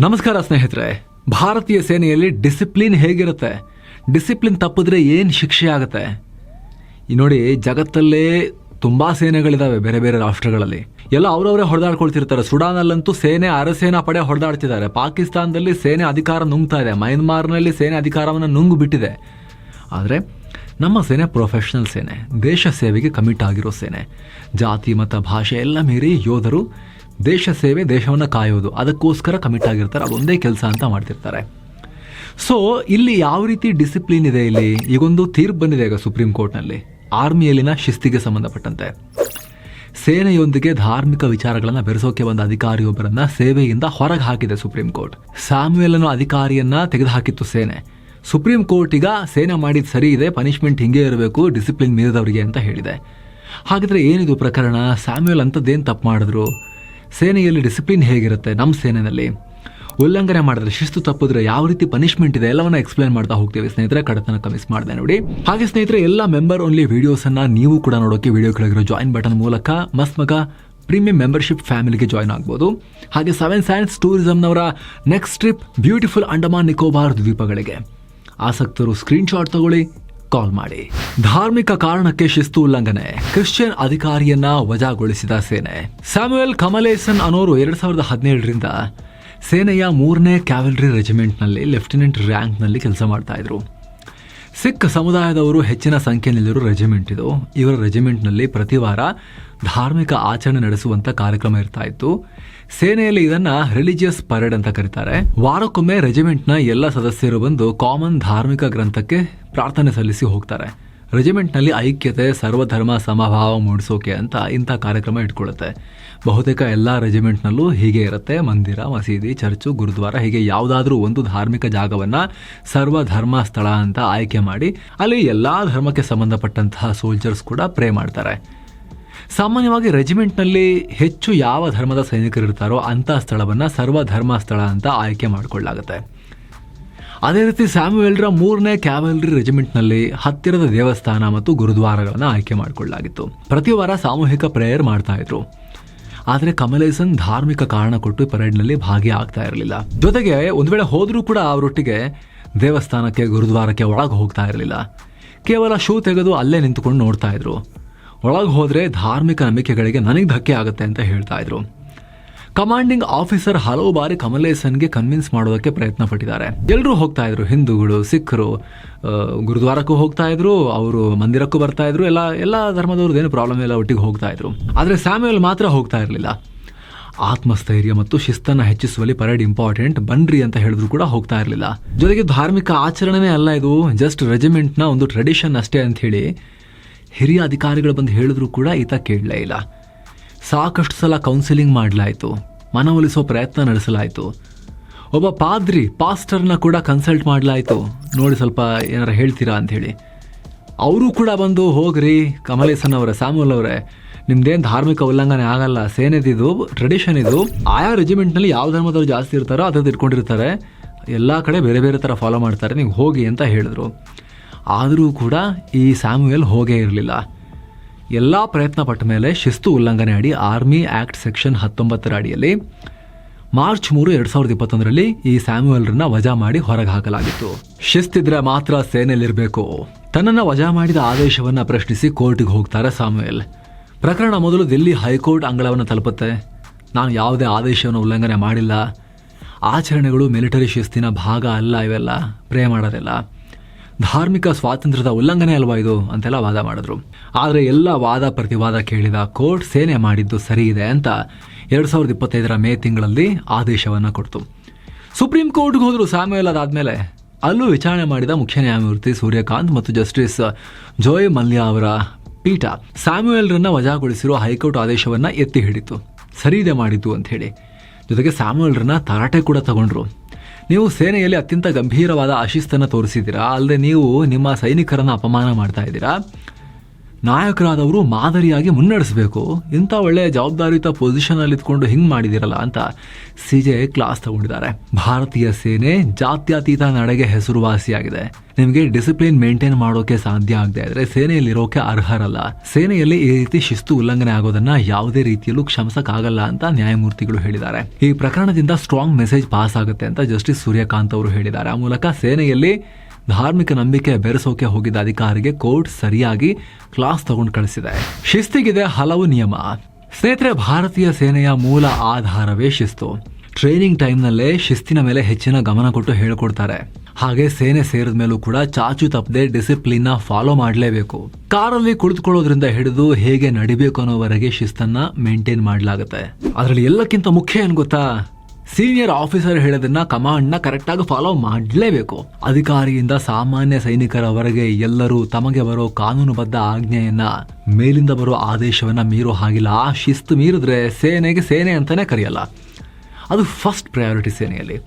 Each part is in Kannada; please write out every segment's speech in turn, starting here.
ನಮಸ್ಕಾರ ಸ್ನೇಹಿತರೆ. ಭಾರತೀಯ ಸೇನೆಯಲ್ಲಿ ಡಿಸಿಪ್ಲಿನ್ ಹೇಗಿರುತ್ತೆ, ಡಿಸಿಪ್ಲಿನ್ ತಪ್ಪಿದ್ರೆ ಏನು ಶಿಕ್ಷೆ ಆಗುತ್ತೆ? ಈ ನೋಡಿ, ಜಗತ್ತಲ್ಲೇ ತುಂಬಾ ಸೇನೆಗಳಿದಾವೆ ಬೇರೆ ಬೇರೆ ರಾಷ್ಟ್ರಗಳಲ್ಲಿ. ಎಲ್ಲ ಅವರವರೇ ಹೊಡೆದಾಡ್ಕೊಳ್ತಿರ್ತಾರೆ. ಸುಡಾನಲ್ಲಂತೂ ಸೇನೆ ಅರೆಸೇನಾ ಪಡೆ ಹೊಡೆದಾಡ್ತಿದ್ದಾರೆ. ಪಾಕಿಸ್ತಾನದಲ್ಲಿ ಸೇನೆ ಅಧಿಕಾರ ನುಂಗ್ತಾ ಇದೆ. ಮಯನ್ಮಾರ್ನಲ್ಲಿ ಸೇನೆ ಅಧಿಕಾರವನ್ನು ನುಂಗು ಬಿಟ್ಟಿದೆ. ಆದರೆ ನಮ್ಮ ಸೇನೆ ಪ್ರೊಫೆಷನಲ್ ಸೇನೆ, ದೇಶ ಸೇವೆಗೆ ಕಮಿಟ್ ಆಗಿರೋ ಸೇನೆ. ಜಾತಿ ಮತ ಭಾಷೆ ಎಲ್ಲ ಮೀರಿ ಯೋಧರು ದೇಶ ಸೇವೆ, ದೇಶವನ್ನು ಕಾಯೋದು, ಅದಕ್ಕೋಸ್ಕರ ಕಮಿಟ್ ಆಗಿರ್ತಾರೆ. ಅದೊಂದೇ ಕೆಲಸ ಅಂತ ಮಾಡ್ತಿರ್ತಾರೆ. ಸೊ ಇಲ್ಲಿ ಯಾವ ರೀತಿ ಡಿಸಿಪ್ಲಿನ್ ಇದೆ? ಇಲ್ಲಿ ಈಗೊಂದು ತೀರ್ಪು ಬಂದಿದೆ ಈಗ ಸುಪ್ರೀಂ ಕೋರ್ಟ್ನಲ್ಲಿ, ಆರ್ಮಿಯಲ್ಲಿನ ಶಿಸ್ತಿಗೆ ಸಂಬಂಧಪಟ್ಟಂತೆ. ಸೇನೆಯೊಂದಿಗೆ ಧಾರ್ಮಿಕ ವಿಚಾರಗಳನ್ನು ಬೆರೆಸೋಕೆ ಬಂದ ಅಧಿಕಾರಿಯೊಬ್ಬರನ್ನ ಸೇವೆಯಿಂದ ಹೊರಗೆ ಹಾಕಿದೆ ಸುಪ್ರೀಂ ಕೋರ್ಟ್. ಸ್ಯಾಮ್ಯುಯಲ್ ಅನ್ನೋ ಅಧಿಕಾರಿಯನ್ನ ತೆಗೆದುಹಾಕಿತ್ತು ಸೇನೆ. ಸುಪ್ರೀಂ ಕೋರ್ಟ್ ಈಗ ಸೇನೆ ಮಾಡಿದ ಸರಿ ಇದೆ, ಪನಿಷ್ಮೆಂಟ್ ಹಿಂಗೆ ಇರಬೇಕು ಡಿಸಿಪ್ಲಿನ್ ಮೀರಿದವರಿಗೆ ಅಂತ ಹೇಳಿದೆ. ಹಾಗಿದ್ರೆ ಏನಿದು ಪ್ರಕರಣ? ಸ್ಯಾಮ್ಯುಯಲ್ ಅಂಥದ್ದೇನು ತಪ್ಪು ಮಾಡಿದ್ರು? ಸೇನೆಯಲ್ಲಿ ಡಿಸಿಪ್ಲಿನ್ ಹೇಗಿರುತ್ತೆ? ನಮ್ಮ ಸೇನೆಯಲ್ಲಿ ಉಲ್ಲಂಘನೆ ಮಾಡಿದ್ರೆ, ಶಿಸ್ತು ತಪ್ಪಿದ್ರೆ ಯಾವ ರೀತಿ ಪನಿಷ್ಮೆಂಟ್ ಇದೆ, ಎಲ್ಲವನ್ನ ಎಕ್ಸ್ಪ್ಲೈನ್ ಮಾಡ್ತಾ ಹೋಗ್ತೀವಿ ಸ್ನೇಹಿತರೆ. ಕಡತನಕ ಮಿಸ್ ಮಾಡಿದೆ ನೋಡಿ. ಹಾಗೆ ಸ್ನೇಹಿತರೆ, ಎಲ್ಲ ಮೆಂಬರ್ ಓನ್ಲಿ ವಿಡಿಯೋಸ್ ಅನ್ನ ನೀವು ಕೂಡ ನೋಡೋಕೆ ವಿಡಿಯೋ ಕೆಳಗಿರೋ ಜಾಯಿನ್ ಬಟನ್ ಮೂಲಕ ಮಸ್ತ್ ಮಗ ಪ್ರೀಮಿಯಂ ಮೆಂಬರ್ಶಿಪ್ ಫ್ಯಾಮಿಲಿಗೆ ಜಾಯ್ನ್ ಆಗ್ಬೋದು. ಹಾಗೆ 7 ಸೈನ್ಸ್ ಟೂರಿಸಂನವರ next trip beautiful Andaman Nicobar ದ್ವೀಪಗಳಿಗೆ. ಆಸಕ್ತರು ಸ್ಕ್ರೀನ್ ಶಾಟ್ ತಗೊಳ್ಳಿ, ಕಾಲ್ ಮಾಡಿ. ಧಾರ್ಮಿಕ ಕಾರಣಕ್ಕೆ ಶಿಸ್ತು ಉಲ್ಲಂಘನೆ, ಕ್ರಿಶ್ಚಿಯನ್ ಅಧಿಕಾರಿಯನ್ನ ವಜಾಗೊಳಿಸಿದ ಸೇನೆ. ಸ್ಯಾಮ್ಯುಯಲ್ ಕಮಲೇಸನ್ ಅನ್ನೋರು 2017ರಿಂದ ಸೇನೆಯ 3ನೇ ಕ್ಯಾವೆಲ್ರಿ ರೆಜಿಮೆಂಟ್ನಲ್ಲಿ ಲೆಫ್ಟಿನೆಂಟ್ ರ್ಯಾಂಕ್ನಲ್ಲಿ ಕೆಲಸ ಮಾಡ್ತಾ ಇದ್ರು. ಸಿಖ್ ಸಮುದಾಯದವರು ಹೆಚ್ಚಿನ ಸಂಖ್ಯೆಯಲ್ಲಿರುವ ರೆಜಿಮೆಂಟ್ ಇದು. ಇವರ ರೆಜಿಮೆಂಟ್ನಲ್ಲಿ ಪ್ರತಿ ವಾರ ಧಾರ್ಮಿಕ ಆಚರಣೆ ನಡೆಸುವಂತ ಕಾರ್ಯಕ್ರಮ ಇರ್ತಾ ಇತ್ತು. ಸೇನೆಯಲ್ಲಿ ಇದನ್ನ ರಿಲಿಜಿಯಸ್ ಪರೇಡ್ ಅಂತ ಕರೀತಾರೆ. ವಾರಕ್ಕೊಮ್ಮೆ ರೆಜಿಮೆಂಟ್ನ ಎಲ್ಲ ಸದಸ್ಯರು ಬಂದು ಕಾಮನ್ ಧಾರ್ಮಿಕ ಗ್ರಂಥಕ್ಕೆ ಪ್ರಾರ್ಥನೆ ಸಲ್ಲಿಸಿ ಹೋಗ್ತಾರೆ. ರೆಜಿಮೆಂಟ್ನಲ್ಲಿ ಐಕ್ಯತೆ, ಸರ್ವಧರ್ಮ ಸಮಭಾವ ಮೂಡಿಸೋಕೆ ಅಂತ ಇಂಥ ಕಾರ್ಯಕ್ರಮ ಇಟ್ಕೊಳ್ಳುತ್ತೆ. ಬಹುತೇಕ ಎಲ್ಲ ರೆಜಿಮೆಂಟ್ನಲ್ಲೂ ಹೀಗೆ ಇರುತ್ತೆ. ಮಂದಿರ, ಮಸೀದಿ, ಚರ್ಚು, ಗುರುದ್ವಾರ ಹೀಗೆ ಯಾವುದಾದ್ರೂ ಒಂದು ಧಾರ್ಮಿಕ ಜಾಗವನ್ನ ಸರ್ವಧರ್ಮ ಸ್ಥಳ ಅಂತ ಆಯ್ಕೆ ಮಾಡಿ ಅಲ್ಲಿ ಎಲ್ಲಾ ಧರ್ಮಕ್ಕೆ ಸಂಬಂಧಪಟ್ಟಂತಹ ಸೋಲ್ಜರ್ಸ್ ಕೂಡ ಪ್ರೇ ಮಾಡ್ತಾರೆ. ಸಾಮಾನ್ಯವಾಗಿ ರೆಜಿಮೆಂಟ್ನಲ್ಲಿ ಹೆಚ್ಚು ಯಾವ ಧರ್ಮದ ಸೈನಿಕರಿರ್ತಾರೋ ಅಂಥ ಸ್ಥಳವನ್ನ ಸರ್ವಧರ್ಮ ಸ್ಥಳ ಅಂತ ಆಯ್ಕೆ ಮಾಡಿಕೊಳ್ಳಲಾಗುತ್ತೆ. ಅದೇ ರೀತಿ ಸ್ಯಾಮ್ಯುಯಲ್ರ 3ನೇ ಕ್ಯಾವೆಲ್ರಿ ರೆಜಿಮೆಂಟ್ನಲ್ಲಿ ಹತ್ತಿರದ ದೇವಸ್ಥಾನ ಮತ್ತು ಗುರುದ್ವಾರಗಳನ್ನು ಆಯ್ಕೆ ಮಾಡಿಕೊಳ್ಳಲಾಗಿತ್ತು. ಪ್ರತಿ ವಾರ ಸಾಮೂಹಿಕ ಪ್ರೇಯರ್ ಮಾಡ್ತಾ ಇದ್ರು. ಆದರೆ ಕಮಲೇಸನ್ ಧಾರ್ಮಿಕ ಕಾರಣ ಕೊಟ್ಟು ಪರೇಡ್ನಲ್ಲಿ ಭಾಗಿಯಾಗ್ತಾ ಇರಲಿಲ್ಲ. ಜೊತೆಗೆ ಒಂದು ವೇಳೆ ಹೋದ್ರೂ ಕೂಡ ಅವರೊಟ್ಟಿಗೆ ದೇವಸ್ಥಾನಕ್ಕೆ, ಗುರುದ್ವಾರಕ್ಕೆ ಒಳಗೆ ಹೋಗ್ತಾ ಇರಲಿಲ್ಲ. ಕೇವಲ ಶೂ ತೆಗೆದು ಅಲ್ಲೇ ನಿಂತುಕೊಂಡು ನೋಡ್ತಾ ಇದ್ರು. ಒಳಗೆ ಹೋದ್ರೆ ಧಾರ್ಮಿಕ ನಂಬಿಕೆಗಳಿಗೆ ನನಗೆ ಧಕ್ಕೆ ಆಗುತ್ತೆ ಅಂತ ಹೇಳ್ತಾ ಇದ್ರು. ಕಮಾಂಡಿಂಗ್ ಆಫೀಸರ್ ಹಲವು ಬಾರಿ ಕಮಲೇಸನ್ಗೆ ಕನ್ವಿನ್ಸ್ ಮಾಡೋದಕ್ಕೆ ಪ್ರಯತ್ನ ಪಟ್ಟಿದ್ದಾರೆ. ಎಲ್ಲರೂ ಹೋಗ್ತಾ ಇದ್ರು, ಹಿಂದೂಗಳು, ಸಿಖ್ರು ಗುರುದ್ವಾರಕ್ಕೂ ಹೋಗ್ತಾ ಇದ್ರು, ಅವರು ಮಂದಿರಕ್ಕೂ ಬರ್ತಾ ಇದ್ರು. ಎಲ್ಲ ಧರ್ಮದವ್ರದ್ದು ಏನು ಪ್ರಾಬ್ಲಮ್ ಇಲ್ಲ, ಒಟ್ಟಿಗೆ ಹೋಗ್ತಾ ಇದ್ರು. ಆದರೆ ಸ್ಯಾಮ್ಯುಯಲ್ ಮಾತ್ರ ಹೋಗ್ತಾ ಇರಲಿಲ್ಲ. ಆತ್ಮಸ್ಥೈರ್ಯ ಮತ್ತು ಶಿಸ್ತನ್ನು ಹೆಚ್ಚಿಸುವಲ್ಲಿ ಪರೇಡ್ ಇಂಪಾರ್ಟೆಂಟ್, ಬನ್ರಿ ಅಂತ ಹೇಳಿದ್ರು ಕೂಡ ಹೋಗ್ತಾ ಇರಲಿಲ್ಲ. ಜೊತೆಗೆ ಧಾರ್ಮಿಕ ಆಚರಣೆನೇ ಅಲ್ಲ ಇದು, ಜಸ್ಟ್ ರೆಜಿಮೆಂಟ್ನ ಒಂದು ಟ್ರೆಡಿಷನ್ ಅಷ್ಟೇ ಅಂತ ಹೇಳಿ ಹಿರಿಯ ಅಧಿಕಾರಿಗಳು ಬಂದು ಹೇಳಿದ್ರು ಕೂಡ ಈತ ಕೇಳಲೇ ಇಲ್ಲ. ಸಾಕಷ್ಟು ಸಲ ಕೌನ್ಸಿಲಿಂಗ್ ಮಾಡಲಾಯಿತು, ಮನವೊಲಿಸೋ ಪ್ರಯತ್ನ ನಡೆಸಲಾಯಿತು. ಒಬ್ಬ ಪಾಸ್ಟರ್ನ ಕೂಡ ಕನ್ಸಲ್ಟ್ ಮಾಡಲಾಯಿತು. ನೋಡಿ ಸ್ವಲ್ಪ ಏನಾರ ಹೇಳ್ತೀರಾ ಅಂಥೇಳಿ. ಅವರು ಕೂಡ ಬಂದು ಹೋಗ್ರಿ ಕಮಲೇಸನ್ ಅವರೇ, ಸ್ಯಾಮ್ಯುಯಲ್ ಅವರೇ, ನಿಮ್ದೇನು ಧಾರ್ಮಿಕ ಉಲ್ಲಂಘನೆ ಆಗಲ್ಲ, ಸೇನೆದಿದು ಟ್ರೆಡಿಷನ್ ಇದು. ಆಯಾ ರೆಜಿಮೆಂಟ್ನಲ್ಲಿ ಯಾವ ಧರ್ಮದವ್ರು ಜಾಸ್ತಿ ಇರ್ತಾರೋ ಅದ್ರದ್ದು ಇಟ್ಕೊಂಡಿರ್ತಾರೆ, ಎಲ್ಲ ಕಡೆ ಬೇರೆ ಬೇರೆ ಥರ ಫಾಲೋ ಮಾಡ್ತಾರೆ, ನೀವು ಹೋಗಿ ಅಂತ ಹೇಳಿದ್ರು. ಆದರೂ ಕೂಡ ಈ ಸ್ಯಾಮ್ಯುಯಲ್ ಹೋಗೇ ಇರಲಿಲ್ಲ. ಎಲ್ಲ ಪ್ರಯತ್ನ ಪಟ್ಟ ಮೇಲೆ ಶಿಸ್ತು ಉಲ್ಲಂಘನೆ ಅಡಿ ಆರ್ಮಿ ಆಕ್ಟ್ ಸೆಕ್ಷನ್ 19 ಅಡಿಯಲ್ಲಿ ಮಾರ್ಚ್ 3, 2021ರಲ್ಲಿ ಈ ಸ್ಯಾಮ್ಯುಯಲ್ರನ್ನ ವಜಾ ಮಾಡಿ ಹೊರಗೆ ಹಾಕಲಾಗಿತ್ತು. ಶಿಸ್ತಿದ್ರೆ ಮಾತ್ರ ಸೇನೆಯಲ್ಲಿರಬೇಕು. ತನ್ನನ್ನು ವಜಾ ಮಾಡಿದ ಆದೇಶವನ್ನು ಪ್ರಶ್ನಿಸಿ ಕೋರ್ಟ್ಗೆ ಹೋಗ್ತಾರೆ ಸ್ಯಾಮ್ಯುಯಲ್. ಪ್ರಕರಣ ಮೊದಲು ದಿಲ್ಲಿ ಹೈಕೋರ್ಟ್ ಅಂಗಳವನ್ನು ತಲುಪುತ್ತೆ. ನಾನು ಯಾವುದೇ ಆದೇಶವನ್ನು ಉಲ್ಲಂಘನೆ ಮಾಡಿಲ್ಲ, ಆಚರಣೆಗಳು ಮಿಲಿಟರಿ ಶಿಸ್ತಿನ ಭಾಗ ಅಲ್ಲ, ಇವೆಲ್ಲ ಪ್ರೇ ಮಾಡೋದಿಲ್ಲ, ಧಾರ್ಮಿಕ ಸ್ವಾತಂತ್ರ್ಯದ ಉಲ್ಲಂಘನೆ ಅಲ್ವಾ ಇದು ಅಂತೆಲ್ಲ ವಾದ ಮಾಡಿದ್ರು. ಆದರೆ ಎಲ್ಲ ವಾದ ಪ್ರತಿವಾದ ಕೇಳಿದ ಕೋರ್ಟ್ ಸೇನೆ ಮಾಡಿದ್ದು ಸರಿ ಇದೆ ಅಂತ 2025 ಮೇ ತಿಂಗಳಲ್ಲಿ ಆದೇಶವನ್ನು ಕೊಡ್ತು. ಸುಪ್ರೀಂ ಕೋರ್ಟ್ಗೆ ಹೋದ್ರು ಸ್ಯಾಮ್ಯುಯಲ್. ಅದಾದ್ಮೇಲೆ ಅಲ್ಲೂ ವಿಚಾರಣೆ ಮಾಡಿದ ಮುಖ್ಯ ನ್ಯಾಯಮೂರ್ತಿ ಸೂರ್ಯಕಾಂತ್ ಮತ್ತು ಜಸ್ಟಿಸ್ ಜೋಯ್ ಮಲ್ಯ ಅವರ ಪೀಠ ಸ್ಯಾಮ್ಯುಯಲ್ರನ್ನ ವಜಾಗೊಳಿಸಿರುವ ಹೈಕೋರ್ಟ್ ಆದೇಶವನ್ನ ಎತ್ತಿ ಹಿಡಿತು, ಸರಿ ಇದೆ ಮಾಡಿದ್ದು ಅಂತ ಹೇಳಿ. ಜೊತೆಗೆ ಸ್ಯಾಮ್ಯುಯಲ್ರನ್ನ ತರಾಟೆ ಕೂಡ ತಗೊಂಡ್ರು. ನೀವು ಸೇನೆಯಲ್ಲಿ ಅತ್ಯಂತ ಗಂಭೀರವಾದ ಅಶಿಸ್ತನ್ನು ತೋರಿಸಿದ್ದೀರಾ, ಅಲ್ಲದೆ ನೀವು ನಿಮ್ಮ ಸೈನಿಕರನ್ನು ಅಪಮಾನ ಮಾಡ್ತಾ ಇದ್ದೀರಾ, ನಾಯಕರಾದವರು ಮಾದರಿಯಾಗಿ ಮುನ್ನಡೆಸಬೇಕು. ಇಂಥ ಒಳ್ಳೆಯ ಜವಾಬ್ದಾರಿಯುತ ಪೊಸಿಷನ್ ಅಲ್ಲಿ ಇದ್ಕೊಂಡು ಹಿಂಗ್ ಮಾಡಿದಿರಲ್ಲ ಅಂತ CJ ಕ್ಲಾಸ್ ತಗೊಂಡಿದ್ದಾರೆ. ಭಾರತೀಯ ಸೇನೆ ಜಾತ್ಯತೀತ ನಡೆಗೆ ಹೆಸರುವಾಸಿಯಾಗಿದೆ. ನಿಮಗೆ ಡಿಸಿಪ್ಲಿನ್ ಮೇಂಟೈನ್ ಮಾಡೋಕೆ ಸಾಧ್ಯ ಆಗದೆ ಇದ್ರೆ ಸೇನೆಯಲ್ಲಿರೋಕೆ ಅರ್ಹರಲ್ಲ. ಸೇನೆಯಲ್ಲಿ ಈ ರೀತಿ ಶಿಸ್ತು ಉಲ್ಲಂಘನೆ ಆಗೋದನ್ನ ಯಾವುದೇ ರೀತಿಯಲ್ಲೂ ಕ್ಷಮಿಸಕ್ಕಾಗಲ್ಲ ಅಂತ ನ್ಯಾಯಮೂರ್ತಿಗಳು ಹೇಳಿದ್ದಾರೆ. ಈ ಪ್ರಕರಣದಿಂದ ಸ್ಟ್ರಾಂಗ್ ಮೆಸೇಜ್ ಪಾಸ್ ಆಗುತ್ತೆ ಅಂತ ಜಸ್ಟಿಸ್ ಸೂರ್ಯಕಾಂತ್ ಅವರು ಹೇಳಿದ್ದಾರೆ. ಆ ಮೂಲಕ ಸೇನೆಯಲ್ಲಿ ಧಾರ್ಮಿಕ ನಂಬಿಕೆ ಬೆರೆಸೋಕೆ ಹೋಗಿದ್ದ ಅಧಿಕಾರಿಗೆ ಕೋರ್ಟ್ ಸರಿಯಾಗಿ ಕ್ಲಾಸ್ ತಗೊಂಡು ಕಳಿಸಿದೆ. ಶಿಸ್ತಿಗಿದೆ ಹಲವು ನಿಯಮ. ಸ್ನೇಹಿತರೆ, ಭಾರತೀಯ ಸೇನೆಯ ಮೂಲ ಆಧಾರವೇ ಶಿಸ್ತು. ಟ್ರೈನಿಂಗ್ ಟೈಮ್ನಲ್ಲೇ ಶಿಸ್ತಿನ ಮೇಲೆ ಹೆಚ್ಚಿನ ಗಮನ ಕೊಟ್ಟು ಹೇಳ್ಕೊಡ್ತಾರೆ. ಹಾಗೆ ಸೇನೆ ಸೇರಿದ ಮೇಲೂ ಕೂಡ ಚಾಚು ತಪ್ಪದೆ ಡಿಸಿಪ್ಲಿನ್ ನ ಫಾಲೋ ಮಾಡಲೇಬೇಕು. ಕಾರಲ್ಲಿ ಕುಳಿತುಕೊಳ್ಳೋದ್ರಿಂದ ಹಿಡಿದು ಹೇಗೆ ನಡಿಬೇಕು ಅನ್ನೋವರೆಗೆ ಶಿಸ್ತನ್ನ ಮೇಂಟೈನ್ ಮಾಡಲಾಗುತ್ತೆ. ಅದರಲ್ಲಿ ಎಲ್ಲಕ್ಕಿಂತ ಮುಖ್ಯ ಏನ್ ಗೊತ್ತಾ, ಸೀನಿಯರ್ ಆಫೀಸರ್ ಹೇಳೋದನ್ನ ಕಮಾಂಡ್ ನ ಕರೆಕ್ಟ್ ಆಗಿ ಫಾಲೋ ಮಾಡಲೇಬೇಕು. ಅಧಿಕಾರಿಯಿಂದ ಸಾಮಾನ್ಯ ಸೈನಿಕರವರೆಗೆ ಎಲ್ಲರೂ ತಮಗೆ ಬರೋ ಕಾನೂನುಬದ್ಧ ಆಜ್ಞೆಯನ್ನ, ಮೇಲಿಂದ ಬರೋ ಆದೇಶವನ್ನ ಮೀರೋ ಹಾಗಿಲ್ಲ. ಆ ಶಿಸ್ತು ಮೀರಿದ್ರೆ ಸೇನೆಗೆ ಸೇನೆ ಅಂತಾನೆ ಕರೆಯಲ್ಲ. ಅದು ಫಸ್ಟ್ ಪ್ರಯಾರಿಟಿ ಸೇನೆಯಲ್ಲಿ.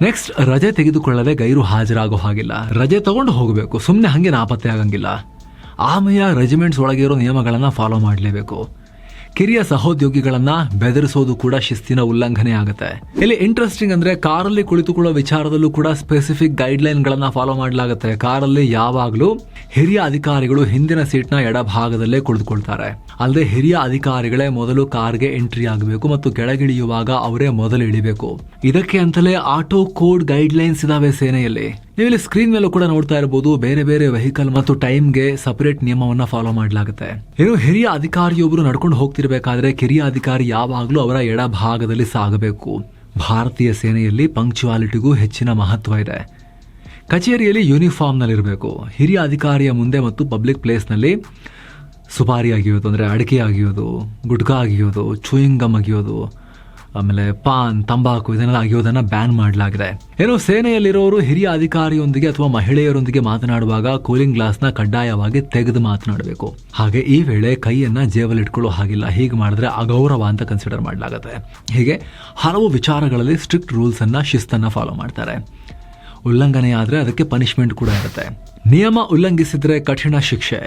ನೆಕ್ಸ್ಟ್, ರಜೆ ತೆಗೆದುಕೊಳ್ಳದೆ ಗೈರು ಹಾಜರಾಗೋ ಹಾಗಿಲ್ಲ. ರಜೆ ತಗೊಂಡು ಹೋಗಬೇಕು, ಸುಮ್ಮನೆ ಹಂಗೆ ನಾಪತ್ತೆ ಆಗಂಗಿಲ್ಲ. ಆಮೆಯ ರೆಜಿಮೆಂಟ್ಸ್ ಒಳಗೆ ಇರೋ ನಿಯಮಗಳನ್ನ ಫಾಲೋ ಮಾಡಲೇಬೇಕು. ಕಿರಿಯ ಸಹೋದ್ಯೋಗಿಗಳನ್ನ ಬೆದರಿಸೋದು ಕೂಡ ಶಿಸ್ತಿನ ಉಲ್ಲಂಘನೆ ಆಗುತ್ತೆ. ಇಲ್ಲಿ ಇಂಟ್ರೆಸ್ಟಿಂಗ್ ಅಂದ್ರೆ ಕಾರಲ್ಲಿ ಕುಳಿತುಕೊಳ್ಳೋ ವಿಚಾರದಲ್ಲೂ ಕೂಡ ಸ್ಪೆಸಿಫಿಕ್ ಗೈಡ್ ಲೈನ್ ಗಳನ್ನ ಫಾಲೋ ಮಾಡಲಾಗುತ್ತೆ. ಕಾರಲ್ಲಿ ಯಾವಾಗಲೂ ಹಿರಿಯ ಅಧಿಕಾರಿಗಳು ಹಿಂದಿನ ಸೀಟ್ನ ಎಡಭಾಗದಲ್ಲೇ ಕುಳಿತುಕೊಳ್ತಾರೆ. ಅಲ್ಲದೆ ಹಿರಿಯ ಅಧಿಕಾರಿಗಳೇ ಮೊದಲು ಕಾರ್ಗೆ ಎಂಟ್ರಿ ಆಗಬೇಕು ಮತ್ತು ಕೆಳಗಿಳಿಯುವಾಗ ಅವರೇ ಮೊದಲು ಇಳಿಬೇಕು. ಇದಕ್ಕೆ ಅಂತಲೇ ಆಟೋ ಕೋಡ್ ಗೈಡ್ ಲೈನ್ಸ್ ಇದಾವೆ ಸೇನೆಯಲ್ಲಿ. ನೀವು ಇಲ್ಲಿ ಸ್ಕ್ರೀನ್ ಮೇಲೂ ಕೂಡ ನೋಡ್ತಾ ಇರಬಹುದು. ಬೇರೆ ಬೇರೆ ವೆಹಿಕಲ್ ಮತ್ತು ಟೈಮ್ಗೆ ಸಪರೇಟ್ ನಿಯಮವನ್ನ ಫಾಲೋ ಮಾಡಲಾಗುತ್ತೆ. ಇನ್ನು ಹಿರಿಯ ಅಧಿಕಾರಿಯೊಬ್ಬರು ನಡ್ಕೊಂಡು ಹೋಗ್ತಿರ್ಬೇಕಾದ್ರೆ ಕಿರಿಯ ಅಧಿಕಾರಿ ಯಾವಾಗಲೂ ಅವರ ಎಡಭಾಗದಲ್ಲಿ ಸಾಗಬೇಕು. ಭಾರತೀಯ ಸೇನೆಯಲ್ಲಿ ಪಂಕ್ಚುವಾಲಿಟಿಗೂ ಹೆಚ್ಚಿನ ಮಹತ್ವ ಇದೆ. ಕಚೇರಿಯಲ್ಲಿ ಯೂನಿಫಾರ್ಮ್ ನಲ್ಲಿರಬೇಕು. ಹಿರಿಯ ಅಧಿಕಾರಿಯ ಮುಂದೆ ಮತ್ತು ಪಬ್ಲಿಕ್ ಪ್ಲೇಸ್ನಲ್ಲಿ ಸುಪಾರಿ ಅಗಿಯೋದು, ಅಂದರೆ ಅಡಿಕೆ ಅಗಿಯೋದು, ಗುಟ್ಕಾ ಅಗಿಯೋದು, ಚೂಯಿಂಗ್ ಗಮ್ ಅಗಿಯೋದು, ಆಮೇಲೆ ಪಾನ್, ತಂಬಾಕು ಇದನ್ನೆಲ್ಲ ಅಗಿಯೋದನ್ನ ಬ್ಯಾನ್ ಮಾಡಲಾಗಿದೆ. ಏನೋ ಸೇನೆಯಲ್ಲಿರೋರು ಹಿರಿಯ ಅಧಿಕಾರಿಯೊಂದಿಗೆ ಅಥವಾ ಮಹಿಳೆಯರೊಂದಿಗೆ ಮಾತನಾಡುವಾಗ ಕೂಲಿಂಗ್ ಗ್ಲಾಸ್ನ ಕಡ್ಡಾಯವಾಗಿ ತೆಗೆದು ಮಾತನಾಡಬೇಕು. ಹಾಗೆ ಈ ವೇಳೆ ಕೈಯನ್ನ ಜೇಬಲ್ಲಿ ಇಟ್ಕೊಳ್ಳೋ ಹಾಗಿಲ್ಲ. ಹೀಗೆ ಮಾಡಿದ್ರೆ ಅಗೌರವ ಅಂತ ಕನ್ಸಿಡರ್ ಮಾಡಲಾಗುತ್ತೆ. ಹೀಗೆ ಹಲವು ವಿಚಾರಗಳಲ್ಲಿ ಸ್ಟ್ರಿಕ್ಟ್ ರೂಲ್ಸ್ ಅನ್ನ, ಶಿಸ್ತನ್ನ ಫಾಲೋ ಮಾಡ್ತಾರೆ. ಉಲ್ಲಂಘನೆ ಆದ್ರೆ ಅದಕ್ಕೆ ಪನಿಷ್ಮೆಂಟ್ ಕೂಡ ಇರುತ್ತೆ. ನಿಯಮ ಉಲ್ಲಂಘಿಸಿದ್ರೆ ಕಠಿಣ ಶಿಕ್ಷೆ.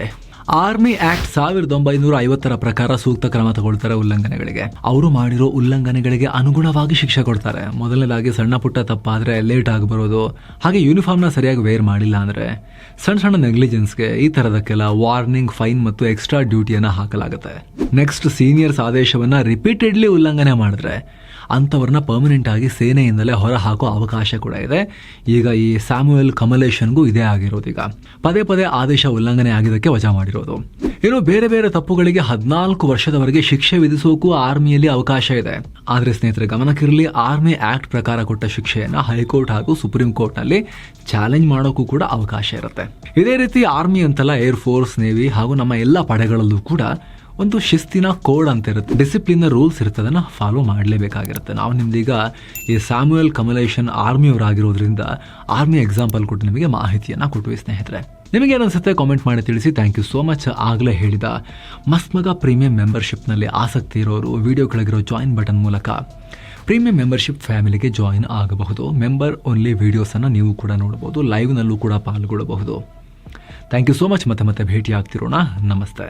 ಆರ್ಮಿ ಆಕ್ಟ್ 1950 ಪ್ರಕಾರ ಸೂಕ್ತ ಕ್ರಮ ತಗೊಳ್ತಾರೆ ಉಲ್ಲಂಘನೆಗಳಿಗೆ. ಅವರು ಮಾಡಿರೋ ಉಲ್ಲಂಘನೆಗಳಿಗೆ ಅನುಗುಣವಾಗಿ ಶಿಕ್ಷೆ ಕೊಡ್ತಾರೆ. ಮೊದಲನೇದಾಗಿ ಸಣ್ಣ ಪುಟ್ಟ ತಪ್ಪಾದ್ರೆ ಲೇಟ್ ಆಗಿ ಬರೋದು, ಹಾಗೆ ಯೂನಿಫಾರ್ಮ್ನ ಸರಿಯಾಗಿ ವೇರ್ ಮಾಡಿಲ್ಲ ಅಂದ್ರೆ ಸಣ್ಣ ನೆಗ್ಲಿಜೆನ್ಸ್ಗೆ, ಈ ತರದಕ್ಕೆಲ್ಲ ವಾರ್ನಿಂಗ್, ಫೈನ್ ಮತ್ತು ಎಕ್ಸ್ಟ್ರಾ ಡ್ಯೂಟಿಯನ್ನ ಹಾಕಲಾಗುತ್ತೆ. ನೆಕ್ಸ್ಟ್, ಸೀನಿಯರ್ಸ್ ಆದೇಶವನ್ನ ರಿಪೀಟೆಡ್ಲಿ ಉಲ್ಲಂಘನೆ ಮಾಡಿದ್ರೆ ಅಂಥವ್ರನ್ನ ಪರ್ಮನೆಂಟ್ ಆಗಿ ಸೇನೆಯಿಂದಲೇ ಹೊರ ಹಾಕೋ ಅವಕಾಶ ಕೂಡ ಇದೆ. ಈಗ ಈ ಸ್ಯಾಮ್ಯುಯಲ್ ಕಮಲೇಶನ್ಗೂ ಇದೇ ಆಗಿರೋದು. ಈಗ ಪದೇ ಪದೇ ಆದೇಶ ಉಲ್ಲಂಘನೆ ಆಗಿದ್ದಕ್ಕೆ ವಜಾ ಮಾಡಿರೋದು. ಇನ್ನು ಬೇರೆ ಬೇರೆ ತಪ್ಪುಗಳಿಗೆ 14 ವರ್ಷದವರೆಗೆ ಶಿಕ್ಷೆ ವಿಧಿಸೋಕು ಆರ್ಮಿಯಲ್ಲಿ ಅವಕಾಶ ಇದೆ. ಆದ್ರೆ ಸ್ನೇಹಿತರೆ ಗಮನಕ್ಕಿರಲಿ, ಆರ್ಮಿ ಆಕ್ಟ್ ಪ್ರಕಾರ ಕೊಟ್ಟ ಶಿಕ್ಷೆಯನ್ನ ಹೈಕೋರ್ಟ್ ಹಾಗೂ ಸುಪ್ರೀಂ ಕೋರ್ಟ್ ನಲ್ಲಿ ಚಾಲೆಂಜ್ ಮಾಡೋಕ್ಕೂ ಕೂಡ ಅವಕಾಶ ಇರುತ್ತೆ. ಇದೇ ರೀತಿ ಆರ್ಮಿ ಅಂತಲ್ಲ, ಏರ್ ಫೋರ್ಸ್, ನೇವಿ ಹಾಗೂ ನಮ್ಮ ಎಲ್ಲ ಪಡೆಗಳಲ್ಲೂ ಕೂಡ ಒಂದು ಶಿಸ್ತಿನ ಕೋಡ್ ಅಂತ ಇರುತ್ತೆ, ಡಿಸಿಪ್ಲಿನ್ ರೂಲ್ಸ್ ಇರುತ್ತೆ. ಅದನ್ನ ಫಾಲೋ ಮಾಡಲೇಬೇಕಾಗಿರುತ್ತೆ. ನಾವು ನಿಮ್ದೀಗ ಈ ಸ್ಯಾಮ್ಯುಯಲ್ ಕಮಲೇಶನ್ ಆರ್ಮಿಯವರಾಗಿರೋದ್ರಿಂದ ಆರ್ಮಿ ಎಕ್ಸಾಂಪಲ್ ಕೊಟ್ಟು ನಿಮಗೆ ಮಾಹಿತಿಯನ್ನ ಕೊಟ್ವಿ. ಸ್ನೇಹಿತರೆ, ನಿಮಗೆ ಏನನ್ಸುತ್ತೆ ಕಾಮೆಂಟ್ ಮಾಡಿ ತಿಳಿಸಿ. Thank you so much. ಆಗಲೇ ಹೇಳಿದ ಮಸ್ಮಗ ಪ್ರೀಮಿಯಂ ಮೆಂಬರ್ಶಿಪ್ನಲ್ಲಿ ಆಸಕ್ತಿ ಇರೋರು ವಿಡಿಯೋ ಕೆಳಗಿರೋ ಜಾಯಿನ್ ಬಟನ್ ಮೂಲಕ ಪ್ರೀಮಿಯಂ ಮೆಂಬರ್ಶಿಪ್ ಫ್ಯಾಮಿಲಿಗೆ ಜಾಯಿನ್ ಆಗಬಹುದು. ಮೆಂಬರ್ ಓನ್ಲಿ ವಿಡಿಯೋಸನ್ನು ನೀವು ಕೂಡ ನೋಡಬಹುದು, ಲೈವ್ನಲ್ಲೂ ಕೂಡ ಪಾಲ್ಗೊಳ್ಳಬಹುದು. Thank you so much. ಮತ್ತೆ ಭೇಟಿ ಆಗ್ತಿರೋಣ. ನಮಸ್ತೆ.